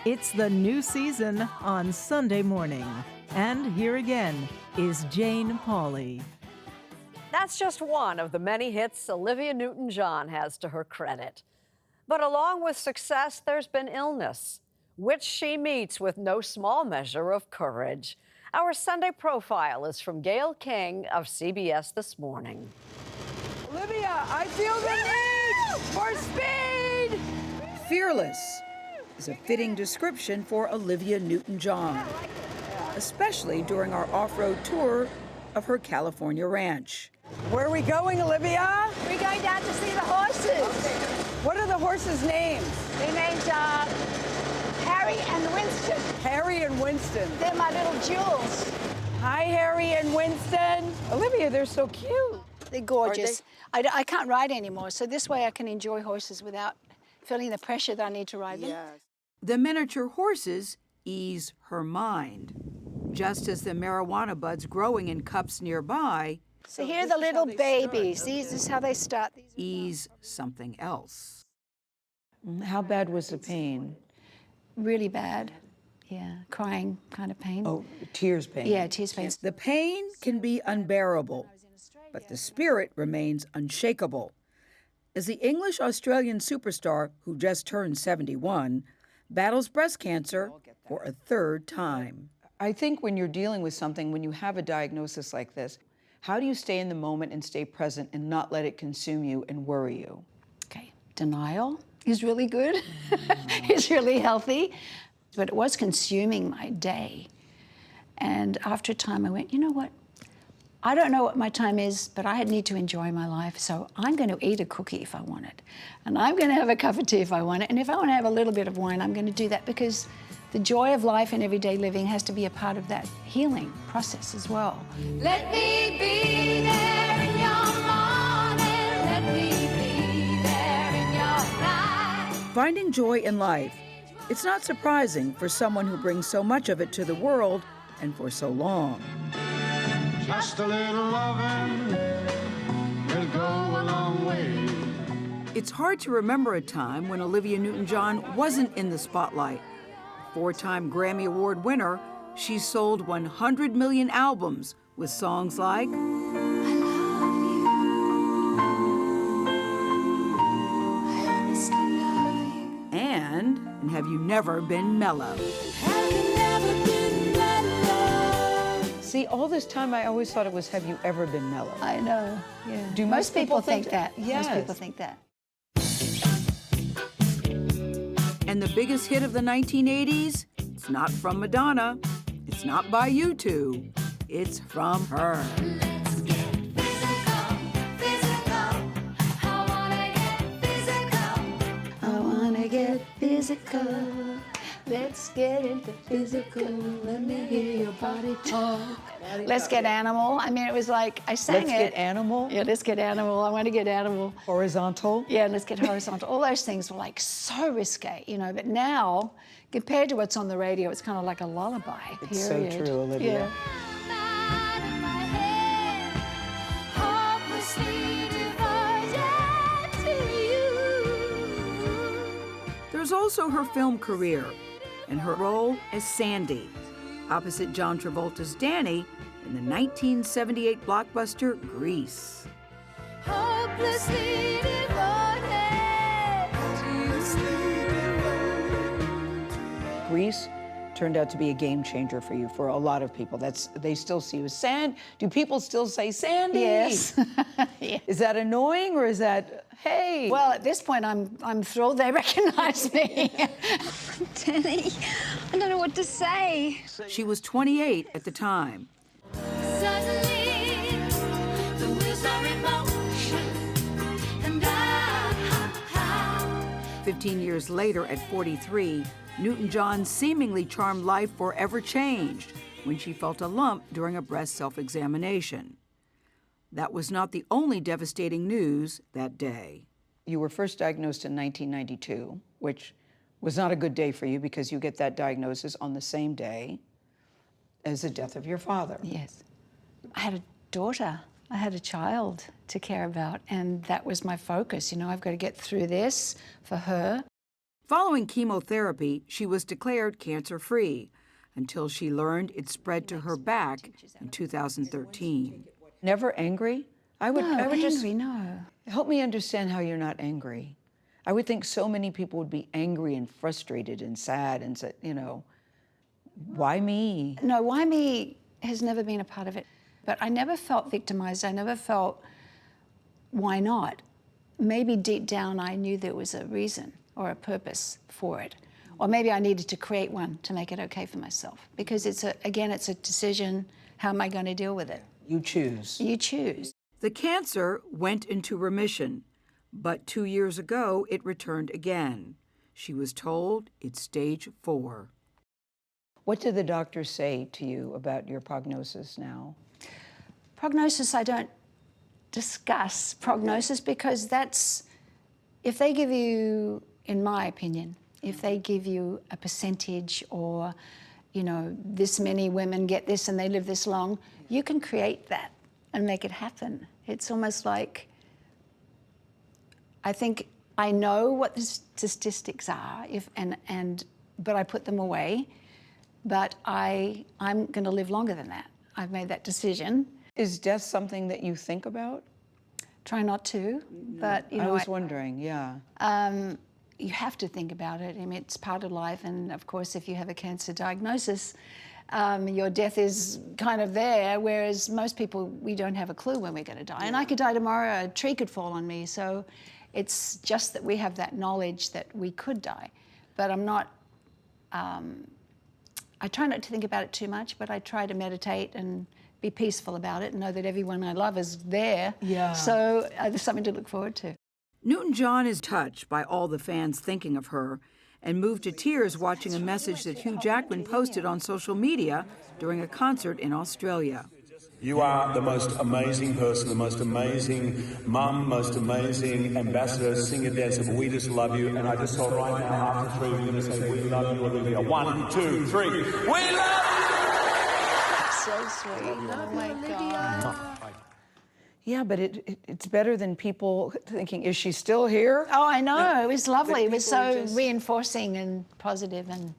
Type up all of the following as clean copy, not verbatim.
It's the new season on Sunday Morning. And here again is Jane Pauley. That's just one of the many hits Olivia Newton-John has to her credit. But along with success, there's been illness, which she meets with no small measure of courage. Our Sunday profile is from Gayle King of CBS This Morning. Olivia, I feel the need for speed! Fearless is a fitting description for Olivia Newton-John, especially during our off-road tour of her California ranch. Where are we going, Olivia? We're going down to see the horses. Okay. What are the horses' names? Their names are Harry and Winston. Harry and Winston. They're my little jewels. Hi, Harry and Winston. Olivia, they're so cute. They're gorgeous. I can't ride anymore, so this way I can enjoy horses without feeling the pressure that I need to ride them. Yes. The miniature horses ease her mind, just as the marijuana buds growing in cups nearby So here are the little babies. This is how they start. ease something else. How bad was the pain? Really bad. Yeah, crying kind of pain. Oh, tears pain. Yeah, tears pain. The pain can be unbearable, but the spirit remains unshakable. As the English-Australian superstar, who just turned 71, battles breast cancer for a third time. I think when you're dealing with something, when you have a diagnosis like this, how do you stay in the moment and stay present and not let it consume you and worry you? Okay, denial is really good. It's really healthy. But it was consuming my day. And after a time I went, you know what? I don't know what my time is, but I need to enjoy my life, so I'm going to eat a cookie if I want it. And I'm going to have a cup of tea if I want it. And if I want to have a little bit of wine, I'm going to do that, because the joy of life and everyday living has to be a part of that healing process as well. Let me be there in your morning. Let me be there in your night. Finding joy in life. It's not surprising for someone who brings so much of it to the world and for so long. Just a little loving will go a long way. It's hard to remember a time when Olivia Newton-John wasn't in the spotlight. Four-time Grammy Award winner, she sold 100 million albums with songs like and Have You Never Been Mellow? See, all this time I always thought it was, have you ever been mellow? I know, yeah. Do most people think that? Yes. Most people think that. And the biggest hit of the 1980s? It's not from Madonna. It's not by U2. It's from her. Let's get physical, physical. I wanna get physical. I wanna get physical. Let's get into physical. Let me hear your body talk. Let's get animal. I mean, it was like, I sang Let's it. get animal, Yeah, let's get animal. I want to get animal. horizontal. Yeah, let's get horizontal. All those things were like so risque, you know, but now, compared to what's on the radio, it's kind of like a lullaby, period. It's so true, Olivia. Yeah. Night in my head, hopelessly devoted to you. There's also her film career and her role as Sandy, opposite John Travolta's Danny in the 1978 blockbuster Grease. Hopelessly devoted to you. Grease turned out to be a game changer for you, for a lot of people. They still see you as Do people still say Sandy? Yes. Yeah. Is that annoying, or is that, hey? Well, at this point, I'm thrilled they recognize me. Danny, I don't know what to say. She was 28 at the time. Suddenly, the wheels are in motion, and 15 years later, at 43, Newton-John's seemingly charmed life forever changed when she felt a lump during a breast self-examination. That was not the only devastating news that day. You were first diagnosed in 1992, which was not a good day for you because you get that diagnosis on the same day as the death of your father. Yes. I had a daughter. I had a child to care about, and that was my focus. You know, I've got to get through this for her. Following chemotherapy, she was declared cancer-free until she learned it spread to her back in 2013. Never angry? I would just angry, no. help me understand how you're not angry. I would think so many people would be angry and frustrated and sad and say, you know, why me? No, why me has never been a part of it. But I never felt victimized. I never felt, why not? Maybe deep down I knew there was a reason or a purpose for it. Or maybe I needed to create one to make it okay for myself. Because it's a decision. How am I going to deal with it? You choose. You choose. The cancer went into remission, but 2 years ago it returned again. She was told it's stage 4. What did the doctors say to you about your prognosis now? Prognosis, I don't discuss prognosis because that's, if they give you, in my opinion, if they give you a percentage or, you know, this many women get this and they live this long, you can create that and make it happen. It's almost like, I think I know what the statistics are, but I put them away. But I'm going to live longer than that. I've made that decision. Is death something that you think about? Try not to, but you know. I was wondering, yeah. You have to think about it. I mean, it's part of life, and of course, if you have a cancer diagnosis, your death is kind of there. Whereas most people, we don't have a clue when we're going to die. And I could die tomorrow. A tree could fall on me. So, it's just that we have that knowledge that we could die. But I'm not. I try not to think about it too much, but I try to meditate and be peaceful about it and know that everyone I love is there. Yeah. So there's something to look forward to. Newton-John is touched by all the fans thinking of her and moved to tears watching a message that Hugh Jackman posted on social media during a concert in Australia. You are the most amazing person, the most amazing mum, most amazing ambassador, singer, dancer. But we just love you. And I just thought right now, after 3, we're going to say, we love you, Olivia. 1, 2, 3. We love you! So sweet. Oh, my God. Yeah, but it's better than people thinking, is she still here? Oh, I know. It was lovely. It was people so just- reinforcing and positive and,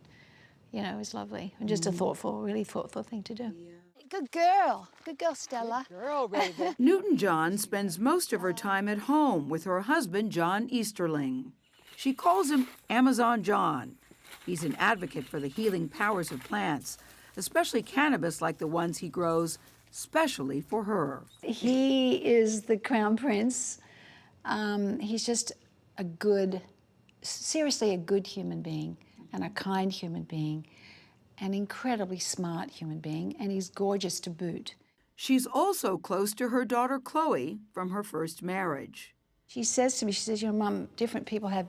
you know, it was lovely. And just a really thoughtful thing to do. Yeah. Good girl. Good girl, Stella. Girl, Raven. Newton-John spends most of her time at home with her husband, John Easterling. She calls him Amazon John. He's an advocate for the healing powers of plants, especially cannabis like the ones he grows specially for her. He is the crown prince. He's just seriously a good human being and a kind human being, an incredibly smart human being, and he's gorgeous to boot. She's also close to her daughter Chloe from her first marriage. She says to me, she says, you know, Mum, different people have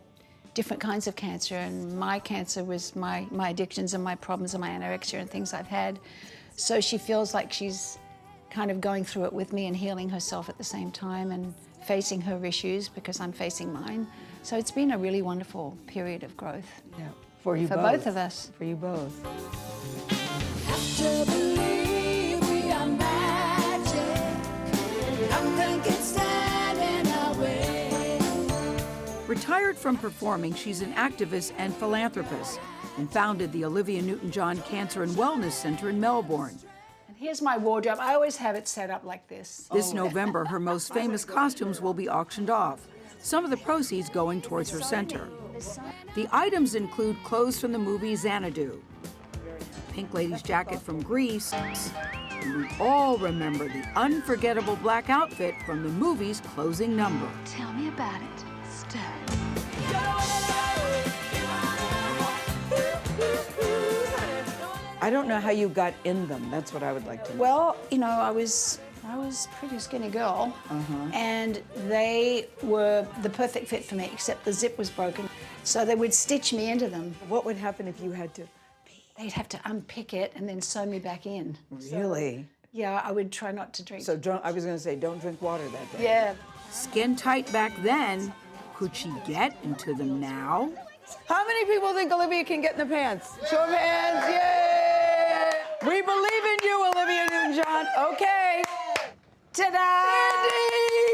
different kinds of cancer, and my cancer was my addictions and my problems and my anorexia and things I've had. So she feels like she's kind of going through it with me and healing herself at the same time and facing her issues because I'm facing mine. So it's been a really wonderful period of growth. Yeah. For you For both. both of us. For you both. Have to believe we are magic. Nothing can stand in our way. Retired from performing, she's an activist and philanthropist and founded the Olivia Newton-John Cancer and Wellness Center in Melbourne. And here's my wardrobe. I always have it set up like this. This November, her most famous costumes will be auctioned off, some of the proceeds going towards her center. The items include clothes from the movie Xanadu, a Pink Lady's jacket from Grease, and we all remember the unforgettable black outfit from the movie's closing number. Tell me about it, Stella. I don't know how you got in them. That's what I would like to know. Well, you know, I was a pretty skinny girl, and they were the perfect fit for me, except the zip was broken. So they would stitch me into them. What would happen if you had to? They'd have to unpick it and then sew me back in. Really? Yeah, I would try not to drink. So I was going to say, don't drink water that day. Yeah. Skin tight back then. Could she get into them now? How many people think Olivia can get in the pants? Show of hands, yay! We believe in you, Olivia Newton-John. Okay. Ta-da! Andy,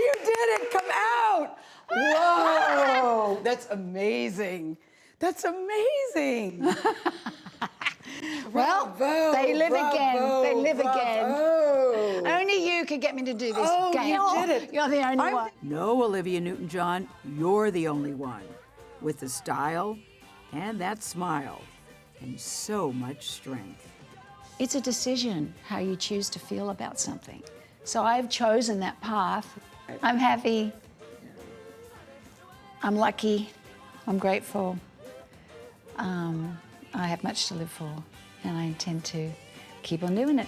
you did it, come out. Whoa, that's amazing. That's amazing. Well, Bravo, they live again. They live bravo. again. Only you could get me to do this, Oh, you Gayle. did it. You're the only one. No, Olivia Newton-John, you're the only one with the style and that smile and so much strength. It's a decision how you choose to feel about something. So I've chosen that path. I'm happy. I'm lucky. I'm grateful. I have much to live for, and I intend to keep on doing it.